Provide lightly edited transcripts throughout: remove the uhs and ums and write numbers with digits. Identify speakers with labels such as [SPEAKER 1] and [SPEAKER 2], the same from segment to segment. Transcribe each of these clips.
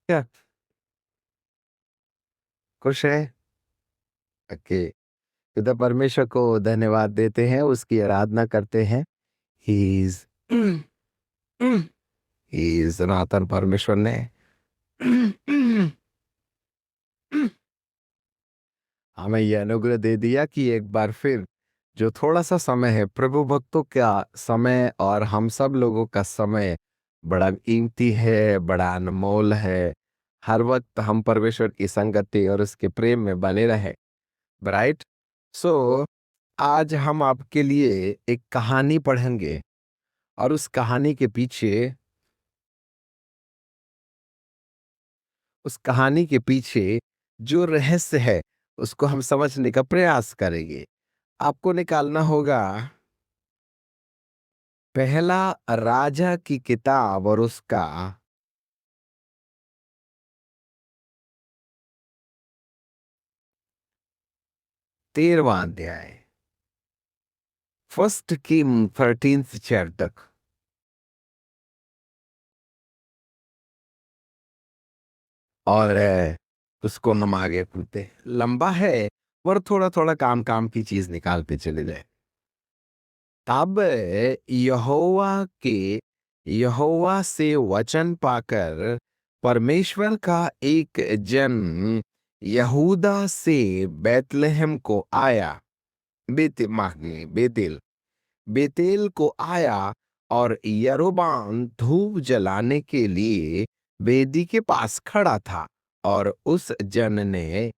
[SPEAKER 1] क्या खुश है? ओके। खुदा परमेश्वर को धन्यवाद देते हैं, उसकी आराधना करते हैं। ही इज ही इज सनातन परमेश्वर ने हमें यह अनुग्रह दे दिया कि एक बार फिर जो थोड़ा सा समय है, प्रभु भक्तों का समय और हम सब लोगों का समय बड़ा कीमती है, बड़ा अनमोल है। हर वक्त हम परमेश्वर की संगति और उसके प्रेम में बने रहे। राइट। सो आज हम आपके लिए एक कहानी पढ़ेंगे और उस कहानी के पीछे जो रहस्य है उसको हम समझने का प्रयास करेंगे। आपको निकालना होगा पहला राजा की किताब और उसका 13वां अध्याय, फर्स्ट किंग 13th चैप्टर। और उसको हम आगे पढ़ते, लंबा है पर थोड़ा थोड़ा काम काम की चीज निकालते चले जाए। तब यहोवा के यहोवा से वचन पाकर परमेश्वर का एक जन यहूदा से बेतलेहम को आया। बेतेल बेतेल को आया और यरोबाम धूप जलाने के लिए वेदी के पास खड़ा था। और उस जन ने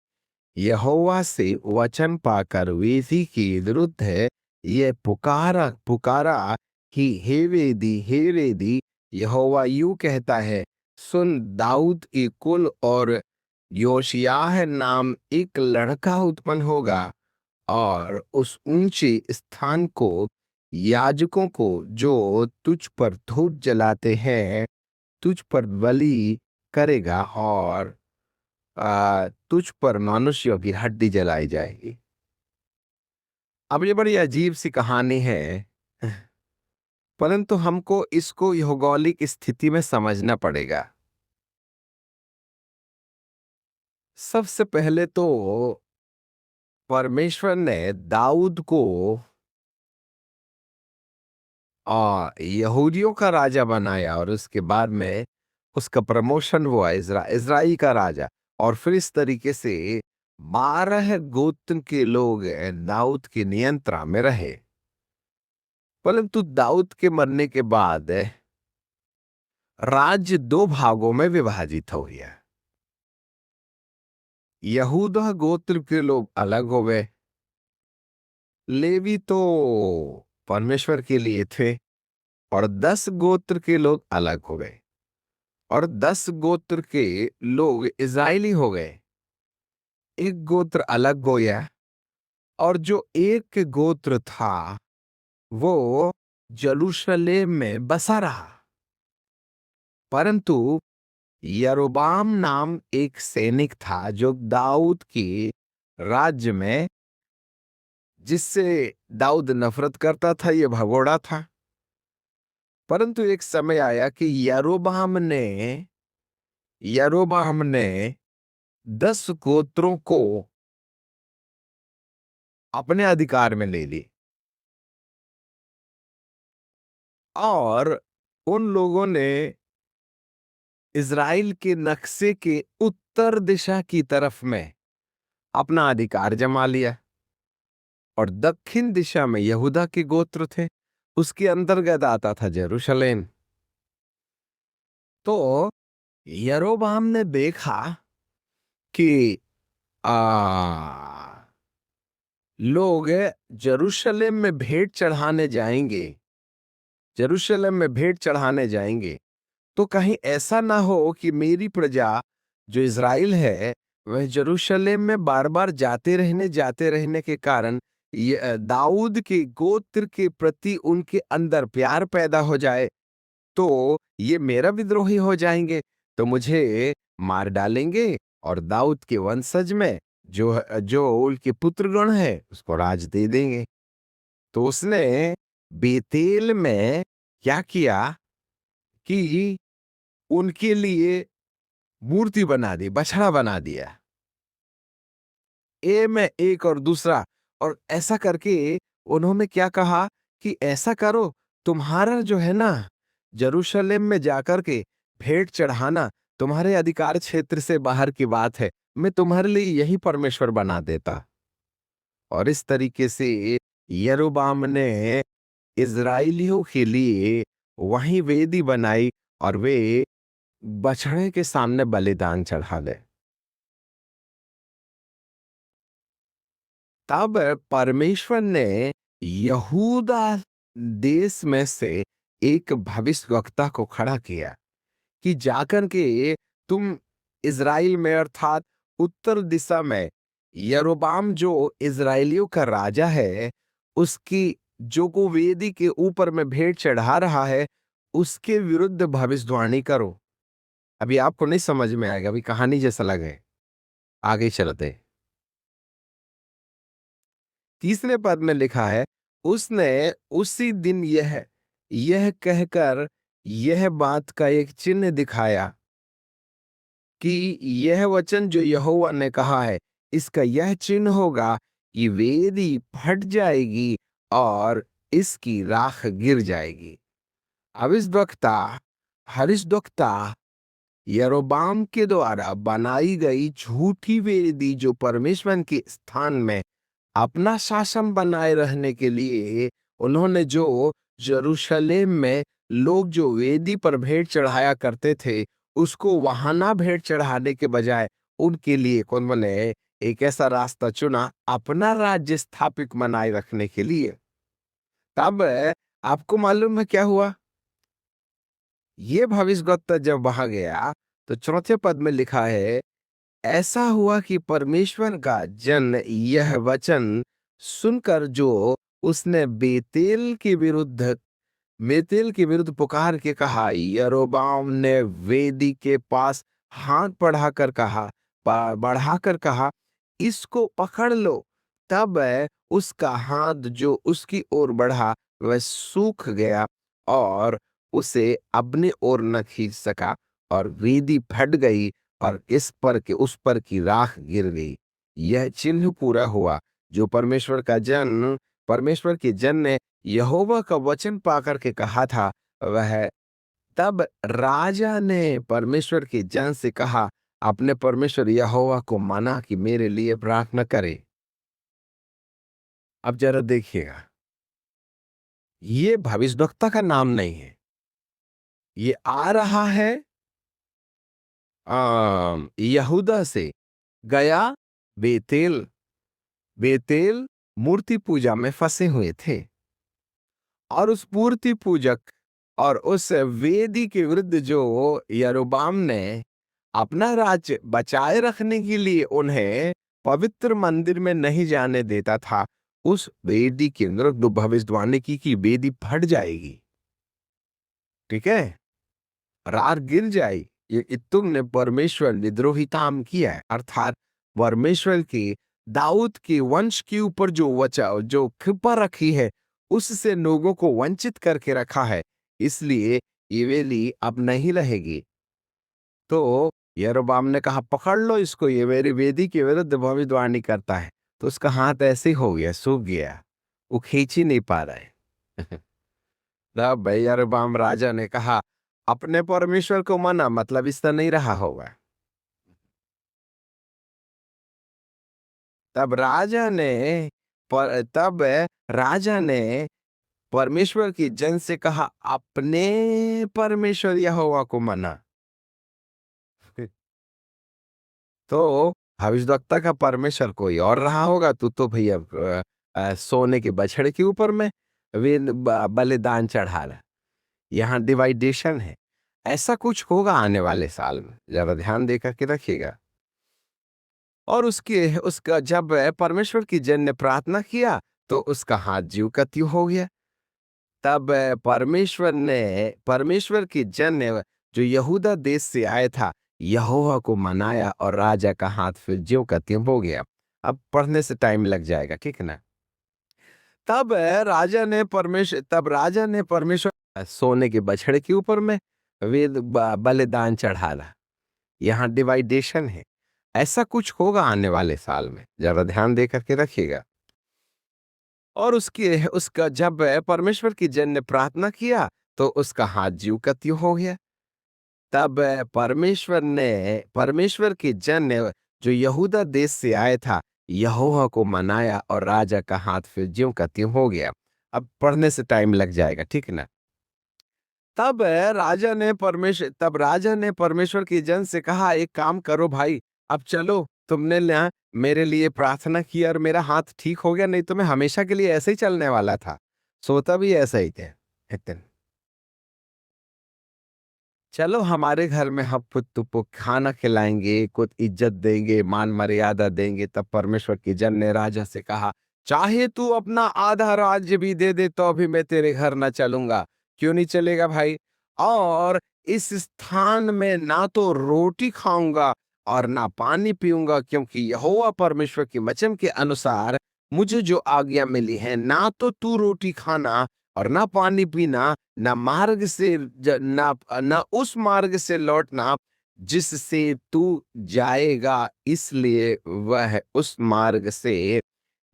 [SPEAKER 1] यहोवा से वचन पाकर वेदी के विरुद्ध ये पुकारा पुकारा कि हे वेदी, यहोवा यूं कहता है, सुन, दाऊद की कुल और योशियाह नाम एक लड़का उत्पन्न होगा और उस ऊंचे स्थान को याजकों को जो तुझ पर धूप जलाते हैं तुझ पर बलि करेगा और तुझ पर मनुष्यों की हड्डी जलाई जाएगी। अब ये बड़ी अजीब सी कहानी है, परंतु हमको इसको भौगोलिक स्थिति में समझना पड़ेगा। सबसे पहले तो परमेश्वर ने दाऊद को यहूदियों का राजा बनाया और उसके बाद में उसका प्रमोशन हुआ इज़राइल का राजा। और फिर इस तरीके से 12 गोत्र के लोग दाऊद के नियंत्रण में रहे। परंतु दाऊद के मरने के बाद राज्य दो भागों में विभाजित हो गया। यहूदा गोत्र के लोग अलग हो गए। लेवी तो परमेश्वर के लिए थे और 10 गोत्र के लोग अलग हो गए और 10 गोत्र के लोग इज़राइली हो गए। एक गोत्र अलग हो गया और जो एक गोत्र था वो यरूशलेम में बसा रहा। परंतु यरोबाम नाम एक सैनिक था जो दाऊद के राज्य में, जिससे दाऊद नफरत करता था, ये भगोड़ा था। परंतु एक समय आया कि यरोबाम ने 10 गोत्रों को अपने अधिकार में ले ली और उन लोगों ने इज़राइल के नक्शे के उत्तर दिशा की तरफ में अपना अधिकार जमा लिया और दक्षिण दिशा में यहूदा के गोत्र थे, उसके अंतर्गत आता था यरूशलेम। तो यरोबाम ने देखा कि लोग यरूशलेम में भेंट चढ़ाने जाएंगे, यरूशलेम में भेंट चढ़ाने जाएंगे, तो कहीं ऐसा ना हो कि मेरी प्रजा जो इज़राइल है वह यरूशलेम में बार बार जाते रहने के कारण ये दाऊद के गोत्र के प्रति उनके अंदर प्यार पैदा हो जाए, तो ये मेरा विद्रोही हो जाएंगे, तो मुझे मार डालेंगे और दाऊद के वंशज में जो जो उनके पुत्रगण है उसको राज दे देंगे। तो उसने बेतेल में क्या किया कि उनके लिए मूर्ति बना दी, बछड़ा बना दिया। ए में एक और दूसरा, और ऐसा करके उन्होंने क्या कहा कि ऐसा करो, तुम्हारा जो है ना, यरूशलेम में जाकर के भेंट चढ़ाना तुम्हारे अधिकार क्षेत्र से बाहर की बात है, मैं तुम्हारे लिए यही परमेश्वर बना देता। और इस तरीके से यरोबाम ने इज़राइलियों के लिए वहीं वेदी बनाई और वे बछड़े के सामने बलिदान चढ़ा दे। तब परमेश्वर ने यहूदा देश में से एक भविष्यवक्ता को खड़ा किया कि जाकर के तुम इज़राइल में, अर्थात उत्तर दिशा में, यरोबाम जो इज़राइलियों का राजा है, उसकी जो को वेदी के ऊपर में भेंट चढ़ा रहा है, उसके विरुद्ध भविष्यवाणी करो। अभी आपको नहीं समझ में आएगा, अभी कहानी जैसा लगे, आगे चलते। तीसरे पद में लिखा है, उसने उसी दिन यह कहकर यह बात का एक चिन्ह दिखाया कि यह वचन जो यहोवा ने कहा है, इसका यह चिन्ह होगा कि वेदी फट जाएगी और इसकी राख गिर जाएगी। भविष्यद्वक्ता यरोबाम के द्वारा बनाई गई झूठी वेदी, जो परमेश्वर के स्थान में अपना शासन बनाए रहने के लिए उन्होंने जो यरूशलेम में लोग जो वेदी पर भेंट चढ़ाया करते थे, उसको वहां ना भेंट चढ़ाने के बजाय उनके लिए कौन बने एक ऐसा रास्ता चुना अपना राज्य स्थापित बनाए रखने के लिए। तब आपको मालूम है क्या हुआ? ये भविष्यवक्ता जब वहां गया तो चौथे पद में लिखा है, ऐसा हुआ कि परमेश्वर का जन यह वचन सुनकर जो उसने बेतेल के विरुद्ध पुकार के कहा, यरोबाम ने वेदी के पास हाथ बढ़ाकर कहा, इसको पकड़ लो। तब उसका हाथ जो उसकी ओर बढ़ा वह सूख गया और उसे अपनी ओर न खींच सका, और वेदी फट गई और इस पर के उस पर की राख गिर गई। यह चिन्ह पूरा हुआ जो परमेश्वर के जन ने यहोवा का वचन पाकर के कहा था वह। तब राजा ने परमेश्वर के जन से कहा, अपने परमेश्वर यहोवा को माना कि मेरे लिए प्रार्थना करे। अब जरा देखिएगा, ये भविष्यद्वक्ता का नाम नहीं है, ये आ रहा है यहूदा से, गया बेतेल। बेतेल मूर्ति पूजा में फंसे हुए थे और उस मूर्ति पूजक और उस वेदी के विरुद्ध जो यरोबाम ने अपना राज्य बचाए रखने के लिए उन्हें पवित्र मंदिर में नहीं जाने देता था, उस वेदी के विरुद्ध भविष्यवाणी की कि वेदी फट जाएगी, ठीक है, रार गिर जाएगी। ये तुमने परमेश्वर विद्रोहिताम किया है, अर्थात परमेश्वर की दाऊद के वंश के ऊपर जो कृपा रखी है, उससे लोगों को वंचित करके रखा है, इसलिए ये वेदी अब नहीं रहेगी। तो यरोबाम ने कहा, पकड़ लो इसको, ये मेरी वेदी के विरुद्ध भविष्यवाणी करता है। तो उसका हाथ ऐसे हो गया, सूख गया, वो खींच ही नहीं पा रहा है। तब भाई यरोबाम राजा ने कहा, अपने परमेश्वर को माना, मतलब इस तरह नहीं रहा होगा। तब राजा ने तब राजा ने परमेश्वर की जन से कहा, अपने परमेश्वर यहोवा को माना। तो भविष्यद्वक्ता का परमेश्वर कोई और रहा होगा, तू तो भैया सोने के बछड़े के ऊपर में वे बलिदान चढ़ा रहा। यहाँ डिवाइडेशन है, ऐसा कुछ होगा आने वाले साल में, जरा ध्यान देकर के रखिएगा। और उसका जब परमेश्वर की जन ने प्रार्थना किया तो उसका हाथ ज्यों का त्यों हो गया। तब परमेश्वर की जन ने जो यहूदा देश से आया था, यहोवा को मनाया और राजा का हाथ फिर ज्यों का त्यों हो गया। अब पढ़ने से टाइम लग जाएगा, ठीक है ना। तब राजा ने परमेश्वर सोने के बछड़े के ऊपर में वेद बलिदान चढ़ाला। यहाँ डिवाइडेशन है। ऐसा कुछ होगा आने वाले साल में, जरा ध्यान दे करके रखिएगा। और उसका जब परमेश्वर की जन ने प्रार्थना किया तो उसका हाथ ज्यों का त्यों हो गया। तब परमेश्वर के जन ने जो यहूदा देश से आया था यहोवा को मनाया और राजा का हाथ फिर ज्यों का त्यों हो गया। अब पढ़ने से टाइम लग जाएगा, ठीक है ना। तब राजा ने परमेश्वर के जन से कहा, एक काम करो भाई, अब चलो, तुमने ना मेरे लिए प्रार्थना की और मेरा हाथ ठीक हो गया, नहीं तो मैं हमेशा के लिए ऐसे ही चलने वाला था, सोता भी ऐसा ही थे एक दिन। चलो हमारे घर में हम खुद तुमको खाना खिलाएंगे, कुछ इज्जत देंगे, मान मर्यादा देंगे। तब परमेश्वर की जन ने राजा से कहा, चाहे तू अपना आधा राज्य भी दे दे तो भी मैं तेरे घर ना चलूंगा। क्यों नहीं चलेगा भाई? और इस स्थान में ना तो रोटी खाऊंगा और ना पानी पीऊंगा, क्योंकि यहोवा परमेश्वर के वचन के अनुसार मुझे जो आज्ञा मिली है, ना तो तू रोटी खाना और ना पानी पीना, ना मार्ग से ना उस मार्ग से लौटना जिससे तू जाएगा। इसलिए वह उस मार्ग से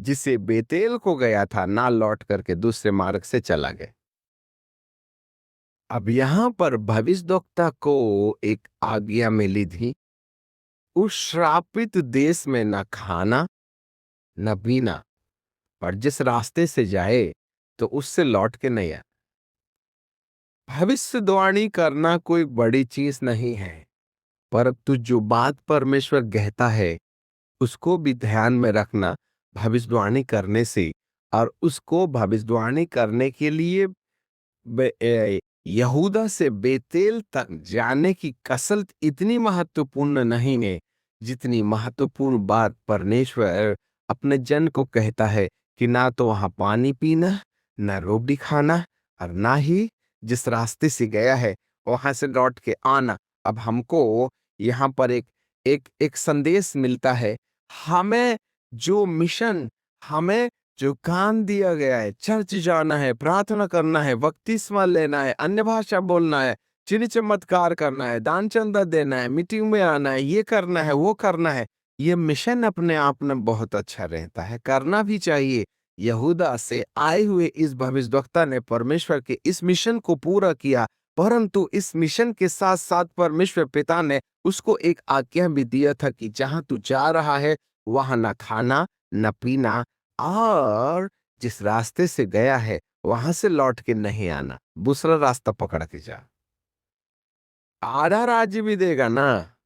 [SPEAKER 1] जिसे बेतेल को गया था ना लौट करके दूसरे मार्ग से चला गया। अब यहां पर भविष्यद्वक्ता को एक आज्ञा मिली थी, उस श्रापित देश में न खाना न पीना, और जिस रास्ते से जाए तो उससे लौट के नहीं आए। भविष्यवाणी करना कोई बड़ी चीज नहीं है, परंतु जो बात परमेश्वर कहता है उसको भी ध्यान में रखना भविष्यवाणी करने से। और उसको भविष्यवाणी करने के लिए यहूदा से बेतेल तक जाने की कसरत इतनी महत्वपूर्ण नहीं है जितनी महत्वपूर्ण बात परमेश्वर अपने जन को कहता है कि ना तो वहां पानी पीना, ना रोटी खाना, और ना ही जिस रास्ते से गया है वहां से लौट के आना। अब हमको यहाँ पर एक एक संदेश मिलता है। हमें जो मिशन, हमें जो काम दिया गया है, चर्च जाना है, प्रार्थना करना है, बपतिस्मा लेना है, अन्य भाषा बोलना है, चिन्ह चमत्कार करना है, दान चंदा देना है, मीटिंग में आना है, ये करना है, वो करना है, ये मिशन अपने आप में बहुत अच्छा रहता है, करना भी चाहिए। यहूदा से आए हुए इस भविष्यद्वक्ता ने परमेश्वर के इस मिशन को पूरा किया, परंतु इस मिशन के साथ साथ परमेश्वर पिता ने उसको एक आज्ञा भी दिया था कि जहां तू जा रहा है वहां ना खाना न पीना, और जिस रास्ते से गया है वहां से लौट के नहीं आना, दूसरा रास्ता पकड़ के जा। आधा राज्य भी देगा ना।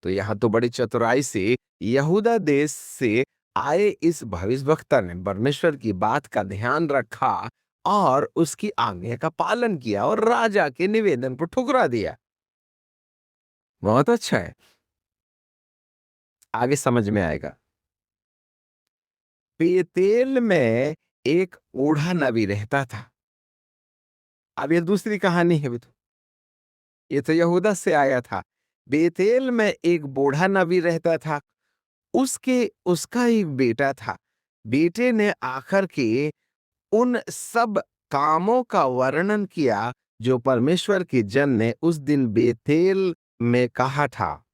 [SPEAKER 1] तो यहां तो बड़ी चतुराई से यहूदा देश से आए इस भविष्यवक्ता ने परमेश्वर की बात का ध्यान रखा और उसकी आज्ञा का पालन किया और राजा के निवेदन को ठुकरा दिया। बहुत अच्छा है, आगे समझ में आएगा। बेतेल में एक बूढ़ा नबी रहता था। अब ये दूसरी कहानी है, ये तो यहूदा से आया था। बेतेल में एक बूढ़ा नबी रहता था, उसके उसका एक बेटा था। बेटे ने आखिर के उन सब कामों का वर्णन किया जो परमेश्वर के जन ने उस दिन बेतेल में कहा था,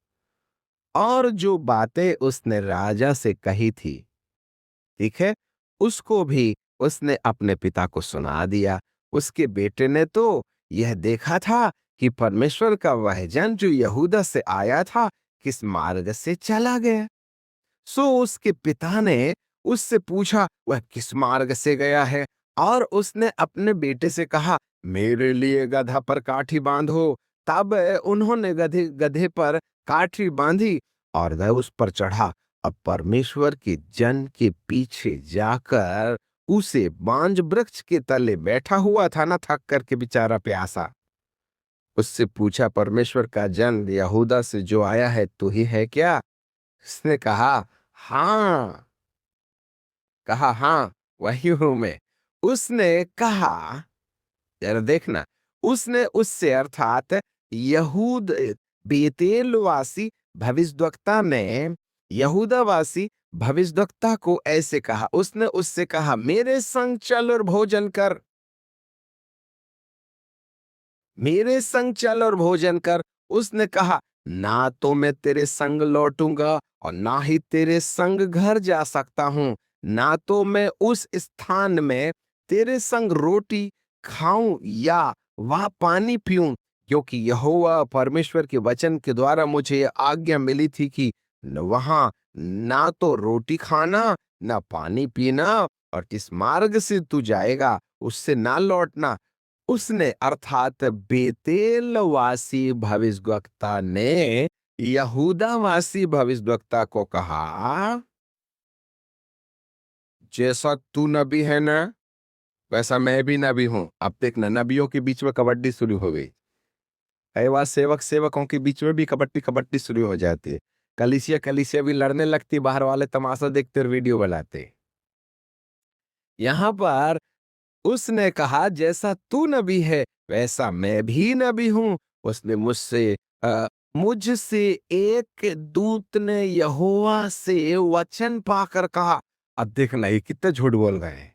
[SPEAKER 1] और जो बातें उसने राजा से कही थी, ठीक है, उसको भी उसने अपने पिता को सुना दिया। उसके बेटे ने तो यह देखा था कि परमेश्वर का वह जन जो यहूदा से आया था किस मार्ग से चला गया। सो उसके पिता ने उससे पूछा वह किस मार्ग से गया है, और उसने अपने बेटे से कहा मेरे लिए गधा पर काठी बांधो। तब उन्होंने गधे गधे पर काठी बांधी और वह उस पर चढ़ा। अब परमेश्वर के जन के पीछे जाकर उसे बांज वृक्ष के तले बैठा हुआ था ना, थक करके बेचारा प्यासा। उससे पूछा परमेश्वर का जन यहूदा से जो आया है तू ही है क्या? उसने हाँ कहा हाँ, वही हूं मैं। उसने कहा, जरा देखना, उसने उससे अर्थात यहूद बेतेलवासी भविष्यद्वक्ता ने यहूदावासी भविष्यद्वक्ता को ऐसे कहा। उसने उससे कहा मेरे संग चल और भोजन कर, मेरे संग चल और भोजन कर। उसने कहा ना तो मैं तेरे संग लौटूंगा और ना ही तेरे संग घर जा सकता हूं, ना तो मैं उस स्थान में तेरे संग रोटी खाऊं या वह पानी पीऊं, क्योंकि यहोवा परमेश्वर के वचन के द्वारा मुझे यह आज्ञा मिली थी कि वहां ना तो रोटी खाना ना पानी पीना, और जिस मार्ग से तू जाएगा उससे ना लौटना। उसने अर्थात बेतेलवासी भविष्यद्वक्ता ने यहूदावासी भविष्यद्वक्ता को कहा, जैसा तू नबी है ना वैसा मैं भी नबी हूं। अब देखना, नबियों के बीच में कबड्डी शुरू हो गई। ऐवा सेवक सेवकों के बीच में भी कबड्डी कबड्डी शुरू हो जाती है। कलीसिया कलीसिया भी लड़ने लगती, बाहर वाले तमाशा देखते और वीडियो बनाते। यहां पर उसने कहा, जैसा तू नबी है वैसा मैं भी नबी हूं। उसने मुझसे एक दूत ने यहोवा से वचन पाकर कहा। अब देखना ये कितना झूठ बोल रहे हैं।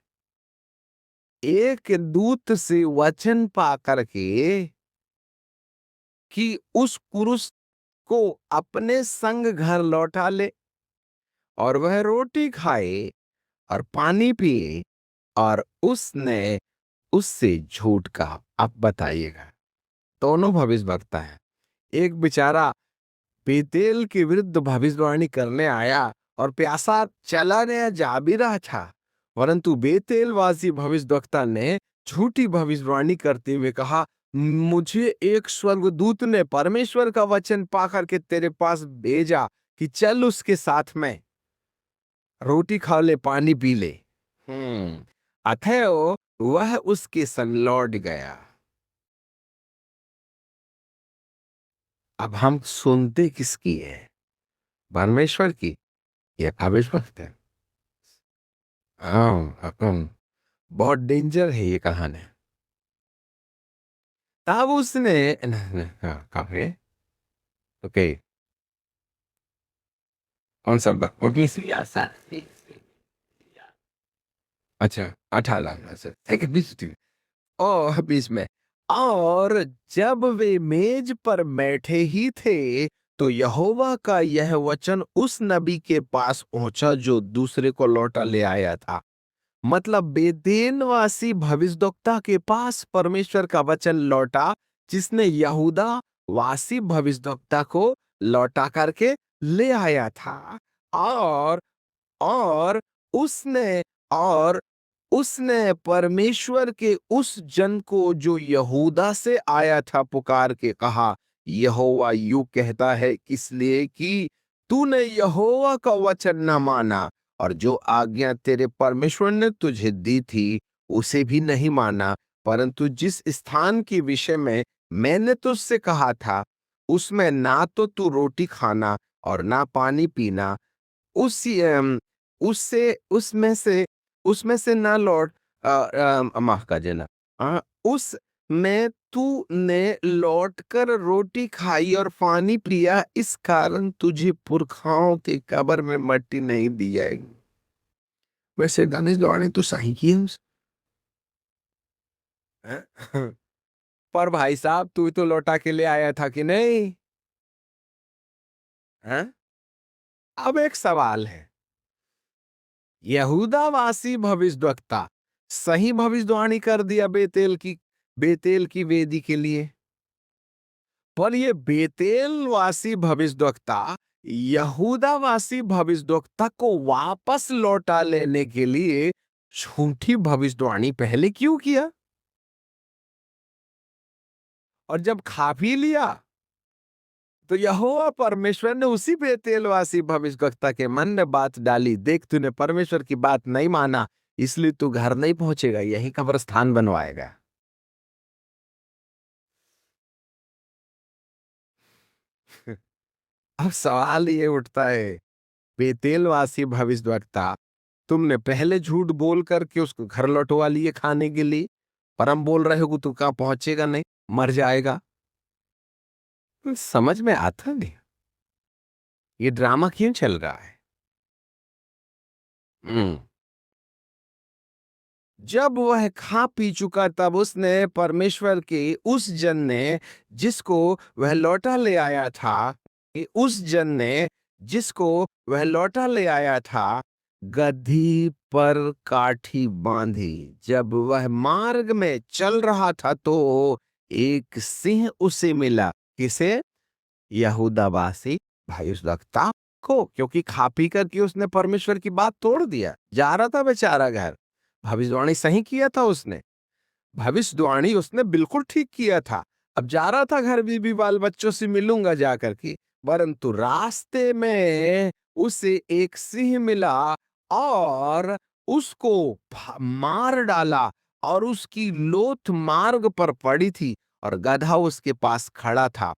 [SPEAKER 1] एक दूत से वचन पा करके कि उस पुरुष को अपने संग घर लौटा ले और वह रोटी खाए और पानी पिए, और उसने उससे झूठ कहा। आप बताइएगा, दोनों भविष्यवक्ता है। एक बेचारा बेतेल के विरुद्ध भविष्यवाणी करने आया और प्यासा चला गया, जा भी रहा था, परंतु बेतेलवासी भविष्यवक्ता ने झूठी भविष्यवाणी करते हुए कहा, मुझे एक स्वर्गदूत ने परमेश्वर का वचन पाकर के तेरे पास भेजा कि चल उसके साथ में रोटी खा ले पानी पी ले। अतएव वह उसके संग लौट गया। अब हम सुनते किसकी है? परमेश्वर की या भविष्यवक्ता? अपन बहुत डेंजर है ये कहानी। तब उसने काफी ओके, कौन सा अच्छा 18 से ठीक है, 20 में। और जब वे मेज पर बैठे ही थे तो यहोवा का यह वचन उस नबी के पास पहुंचा जो दूसरे को लौटा ले आया था। मतलब बेदेनवासी भविष्यद्वक्ता के पास परमेश्वर का वचन लौटा, जिसने यहूदा वासी भविष्यद्वक्ता को लौटा करके ले आया था। और और उसने और उसने परमेश्वर के उस जन को जो यहूदा से आया था पुकार के कहा, यहोवा यूं कहता है, इसलिए कि तूने यहोवा का वचन न माना और जो आज्ञा तेरे परमेश्वर ने तुझे दी थी उसे भी नहीं माना, परंतु जिस स्थान के विषय में मैंने तुझसे कहा था उसमें ना तो तू रोटी खाना और ना पानी पीना, उस उससे उसमें से ना लौट, माफ कर देना, उस में तू ने लौट कर रोटी खाई और पानी पिया, इस कारण तुझे पुरखाओं के कब्र में मट्टी नहीं दी जाएगी। वैसे दानिश दौड़े तो सही की है हैं? पर भाई साहब तू तो लौटा के ले आया था कि नहीं? हैं? अब एक सवाल है, यहूदावासी भविष्यद्वक्ता सही भविष्यवाणी कर दिया बेतेल की वेदी के लिए, पर ये बेतेलवासी भविष्यद्वक्ता यहूदावासी भविष्यद्वक्ता को वापस लौटा लेने के लिए झूठी भविष्यवाणी पहले क्यों किया? और जब खा पी लिया तो यहोवा परमेश्वर ने उसी बेतेलवासी भविष्यद्वक्ता के मन में बात डाली, देख तूने परमेश्वर की बात नहीं माना, इसलिए तू घर नहीं पहुंचेगा, यही कब्रिस्तान बनवाएगा। अब सवाल ये उठता है, बेतेलवासी भविष्यद्वक्ता, तुमने पहले झूठ बोल करके उसको घर लौटवा लिए खाने के लिए, पर हम बोल रहे हो कि तू कहाँ पहुंचेगा नहीं, मर जाएगा। समझ में आता नहीं ये ड्रामा क्यों चल रहा है। हम्म जब वह खा पी चुका तब उसने परमेश्वर के उस जन ने जिसको वह लौटा ले आया था, कि उस जन ने जिसको वह लौटा ले आया था, गदही पर काठी बांधी। जब वह मार्ग में चल रहा था तो एक सिंह उसे मिला। किसे? यहूदावासी भाई उस वक्ता को, क्योंकि खा पी करके उसने परमेश्वर की बात तोड़ दिया। जा रहा था बेचारा घर। भविष्यवाणी सही किया था उसने। भविष्यवाणी उसने बिल्कुल ठीक किया था। अब जा रहा था घर, बीबी बाल बच्चों से मिलूंगा जाकर के, परंतु रास्ते में उसे एक सिंह मिला और उसको मार डाला, और उसकी लोथ मार्ग पर पड़ी थी और गधा उसके पास खड़ा था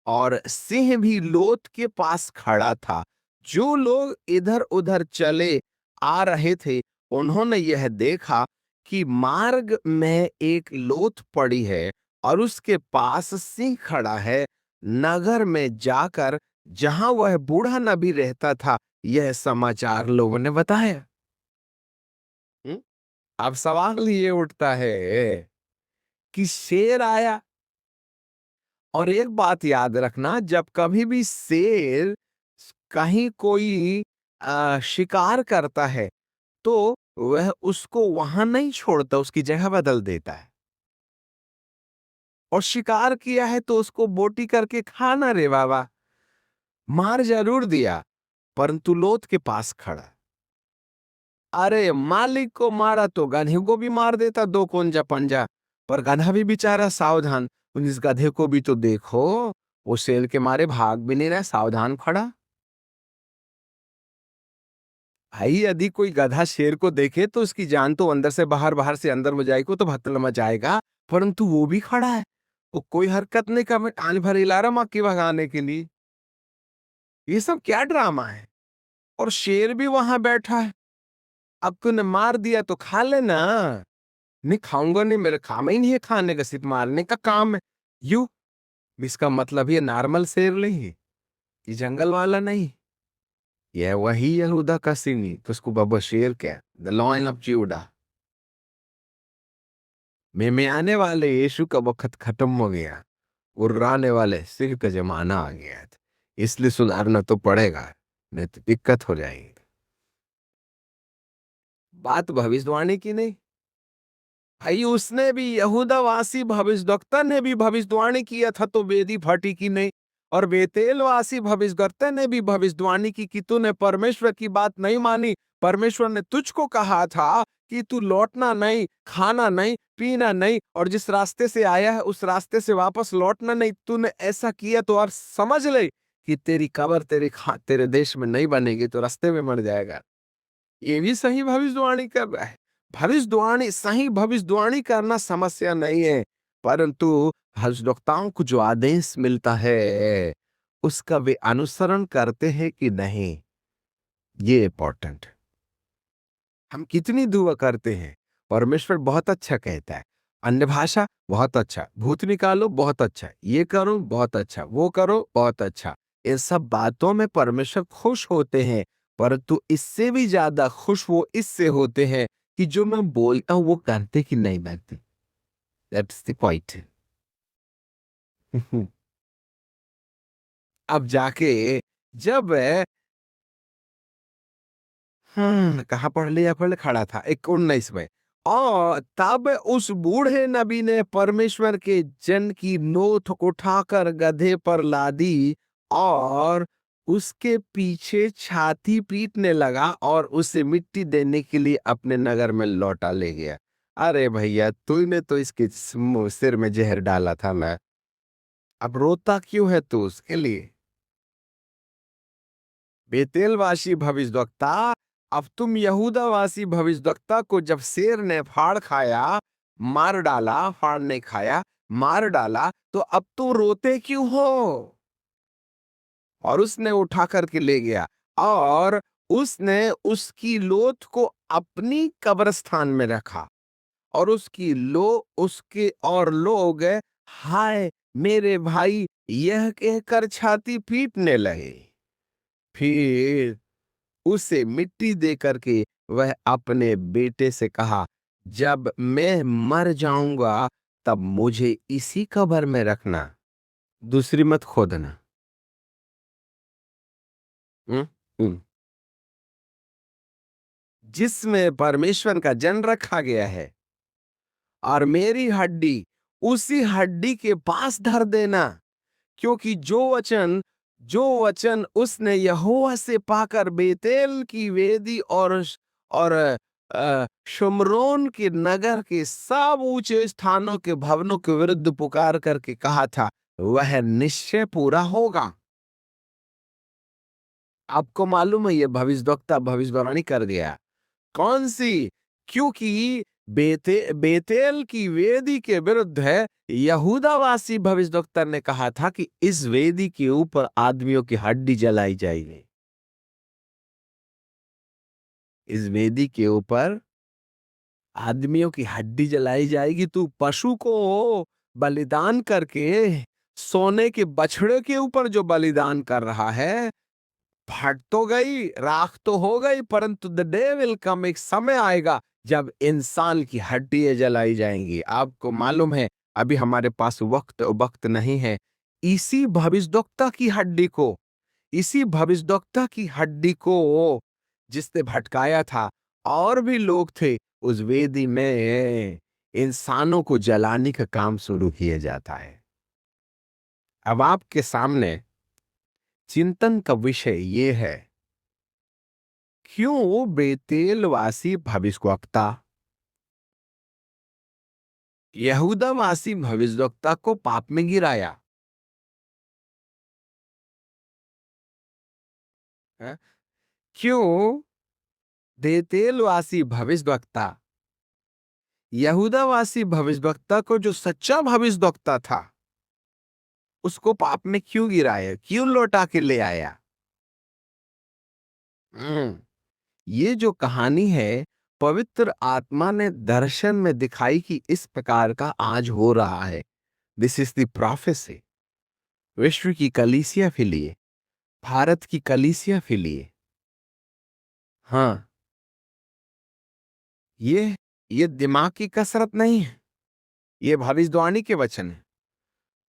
[SPEAKER 1] और सिंह भी लोथ के पास खड़ा था। जो लोग इधर उधर चले आ रहे थे उन्होंने यह देखा कि मार्ग में एक लोथ पड़ी है और उसके पास सिंह खड़ा है। नगर में जाकर जहां वह बूढ़ा नबी रहता था, यह समाचार लोगों ने बताया। हम्म? अब सवाल ये उठता है कि शेर आया। और एक बात याद रखना, जब कभी भी शेर कहीं कोई शिकार करता है तो वह उसको वहां नहीं छोड़ता, उसकी जगह बदल देता है। और शिकार किया है तो उसको बोटी करके खाना रे बाबा। मार जरूर दिया, परंतु लोथ के पास खड़ा। अरे मालिक को मारा तो गधे को भी मार देता, दो कोंजा पंजा। पर गधा भी बेचारा सावधान। इस गधे को भी तो देखो, वो शेर के मारे भाग भी नहीं रहा, सावधान खड़ा। भाई यदि कोई गधा शेर को देखे तो उसकी जान तो अंदर से बाहर, बाहर से अंदर हो जाएगी, तो भत्तल मचाएगा। परंतु वो भी खड़ा है, वो कोई हरकत नहीं कर, मैं टांग भर हिला रहा मक्खी भगाने के लिए। ये सब क्या ड्रामा है? और शेर भी वहां बैठा है। अब तूने मार दिया तो खा लेना। नहीं खाऊंगा नहीं, मेरे काम ही नहीं है खाने का, सिर्फ मारने का काम है। यू इसका मतलब ये नॉर्मल शेर नहीं है, ये जंगल वाला नहीं। यह वही यहूदा का सिंह, तो उसको बाबा शेर क्या, द लॉयन ऑफ जूडा। में आने वाले यीशु का वक्त खत्म हो गया, उर्राने वाले सिंह का जमाना आ गया था। इसलिए सुधारना तो पड़ेगा, नहीं तो दिक्कत हो जाएगी। बात भविष्यवाणी की नहीं भाई, उसने भी यहूदावासी भविष्यद्वक्ता ने भी भविष्यवाणी किया था तो वेदी फटी की नहीं। और बेतेलवासी भविष्यद्वक्ता ने भी भविष्यवाणी की कि तूने परमेश्वर की बात नहीं मानी। परमेश्वर ने तुझको कहा था कि तू लौटना नहीं, खाना नहीं, पीना नहीं, और जिस रास्ते से आया है उस रास्ते से वापस लौटना नहीं। तूने ऐसा किया तो और समझ ले कि तेरी कब्र तेरे देश में नहीं बनेगी, तो रास्ते में मर जाएगा। ये भी सही भविष्यवाणी कर रहा है। भविष्यवाणी, सही भविष्यवाणी करना समस्या नहीं है, परंतु भविष्यवक्ताओं को जो आदेश मिलता है उसका वे अनुसरण करते हैं कि नहीं, ये इंपॉर्टेंट। हम कितनी दुआ करते हैं, परमेश्वर बहुत अच्छा कहता है, अन्य भाषा बहुत अच्छा, भूत निकालो बहुत अच्छा, ये करो बहुत अच्छा, वो करो बहुत अच्छा। इन सब बातों में परमेश्वर खुश होते हैं, परंतु इससे भी ज्यादा खुश वो इससे होते हैं कि जो मैं बोलता हूं वो करते कि नहीं करते। That's the point. अब जाके जब कहाँ पढ़ लिया, पढ़ खड़ा था 19 में। और तब उस बूढ़े नबी ने परमेश्वर के जन की नोथ उठाकर गधे पर लादी और उसके पीछे छाती पीटने लगा और उसे मिट्टी देने के लिए अपने नगर में लौटा ले गया। अरे भैया, तूने तो इसके सिर में जहर डाला था ना, अब रोता क्यों है तू उसके लिए? बेतेलवासी भविष्यद्वक्ता, अब तुम यहूदावासी भविष्यद्वक्ता को जब शेर ने फाड़ खाया, मार डाला, फाड़ नहीं खाया, मार डाला, तो अब तुम रोते क्यों हो? और उसने उठा करके ले गया और उसने उसकी लोथ को अपनी कब्रिस्तान में रखा। और उसकी लो उसके और लोग हाय मेरे भाई यह कहकर छाती पीटने लगे। फिर उसे मिट्टी दे करके वह अपने बेटे से कहा, जब मैं मर जाऊंगा तब मुझे इसी कब्र में रखना, दूसरी मत खोदना। हम्म जिसमें परमेश्वर का जन रखा गया है, और मेरी हड्डी उसी हड्डी के पास धर देना, क्योंकि जो वचन उसने यहोवा से पाकर बेतेल की वेदी और शुमरोन के नगर के सब ऊंचे स्थानों के भवनों के विरुद्ध पुकार करके कहा था, वह निश्चय पूरा होगा। आपको मालूम है, ये भविष्यद्वक्ता भविष्यवाणी कर गया। कौन सी? क्योंकि बेतेल की वेदी के विरुद्ध है, यहूदावासी भविष्यद्वक्ता ने कहा था कि इस वेदी के ऊपर आदमियों की हड्डी जलाई जाएगी। इस वेदी के ऊपर आदमियों की हड्डी जलाई जाएगी। तू पशु को बलिदान करके सोने के बछड़े के ऊपर जो बलिदान कर रहा है, फट तो गई, राख तो हो गई, परंतु द डे विल कम, एक समय आएगा जब इंसान की हड्डियां जलाई जाएंगी। आपको मालूम है, अभी हमारे पास वक्त नहीं है। इसी भविष्यद्वक्ता की हड्डी को इसी भविष्यद्वक्ता की हड्डी को जिसने भटकाया था, और भी लोग थे, उस वेदी में इंसानों को जलाने का काम शुरू किया जाता है। अब आपके सामने चिंतन का विषय ये है, क्यों बेतेलवासी भविष्यवक्ता यहूदावासी भविष्यवक्ता को पाप में गिराया है? क्यों बेतेलवासी भविष्यवक्ता यहूदावासी भविष्यवक्ता को, जो सच्चा भविष्यवक्ता था, उसको पाप में क्यों गिराया, क्यों लौटा के ले आया? ये जो कहानी है, पवित्र आत्मा ने दर्शन में दिखाई कि इस प्रकार का आज हो रहा है। This is the prophecy. विश्व की कलीसिया के लिए, भारत की कलीसिया के लिए। हाँ, ये दिमाग की कसरत नहीं है, ये भविष्यवाणी के वचन है।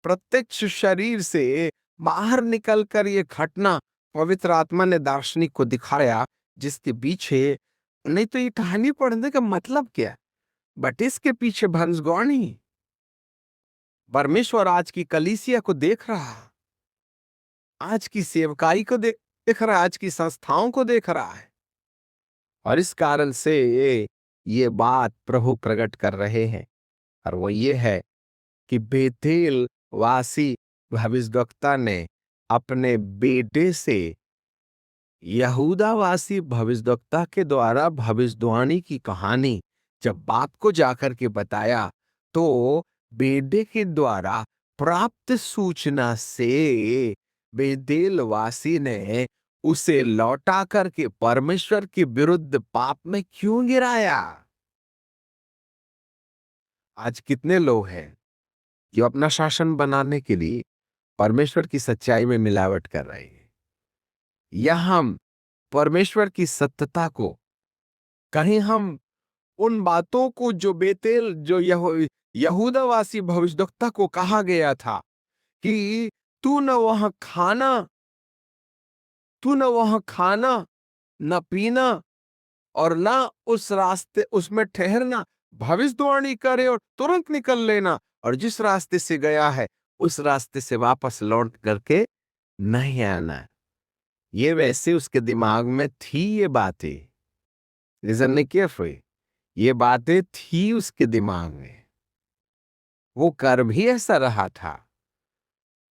[SPEAKER 1] प्रत्यक्ष शरीर से बाहर निकलकर ये घटना पवित्र आत्मा ने दार्शनिक को दिखाया, जिसके पीछे, नहीं तो ये कहानी पढ़ने का मतलब क्या, बट इसके पीछे भविष्यवाणी। परमेश्वर आज की कलीसिया को देख रहा, आज की सेवकाई को देख रहा, आज की संस्थाओं को देख रहा है, और इस कारण से ये बात प्रभु प्रकट कर रहे हैं। और वो ये है कि बेतेल वासी भविष्यद्वक्ता ने अपने बेटे से यहूदावासी भविष्यद्वक्ता के द्वारा भविष्यवाणी की कहानी जब बाप को जाकर के बताया, तो बेटे के द्वारा प्राप्त सूचना से बेतेलवासी ने उसे लौटा करके परमेश्वर के विरुद्ध पाप में क्यों गिराया? आज कितने लोग हैं जो अपना शासन बनाने के लिए परमेश्वर की सच्चाई में मिलावट कर रहे हैं, या हम परमेश्वर की सत्यता को, कहीं हम उन बातों को जो बेतेल, जो यहूदावासी भविष्यद्वक्ता को कहा गया था कि तू न वहां खाना, तू न वहां खाना, न पीना, और ना उस रास्ते उसमें ठहरना, भविष्यवाणी करे और तुरंत निकल लेना, और जिस रास्ते से गया है उस रास्ते से वापस लौट करके नहीं आना। ये वैसे उसके दिमाग में थी ये बातें, रीजन ने किया, ये बातें थी उसके दिमाग में, वो कर भी ऐसा रहा था।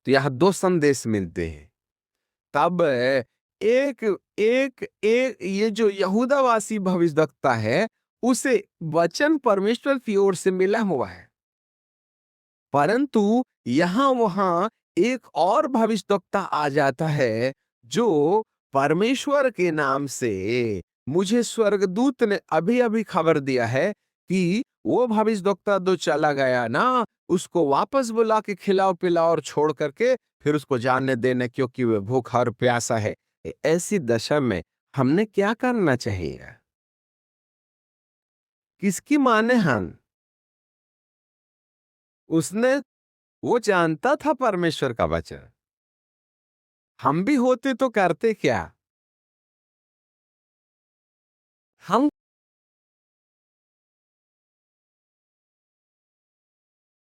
[SPEAKER 1] तो यहां दो संदेश मिलते हैं। तब एक एक एक ये जो यहूदावासी भविष्यद्वक्ता है, उसे वचन परमेश्वर की ओर से मिला हुआ है, परंतु यहां वहां एक और भविष्यद्वक्ता आ जाता है, जो परमेश्वर के नाम से, मुझे स्वर्गदूत ने अभी अभी खबर दिया है कि वो भविष्यद्वक्ता जो चला गया ना, उसको वापस बुला के खिलाओ पिलाओ और छोड़ करके फिर उसको जानने देने, क्योंकि वह भूखा और प्यासा है। ऐसी दशा में हमने क्या करना चाहिए? किसकी माने हन? उसने वो जानता था परमेश्वर का वचन। हम भी होते तो करते क्या? हम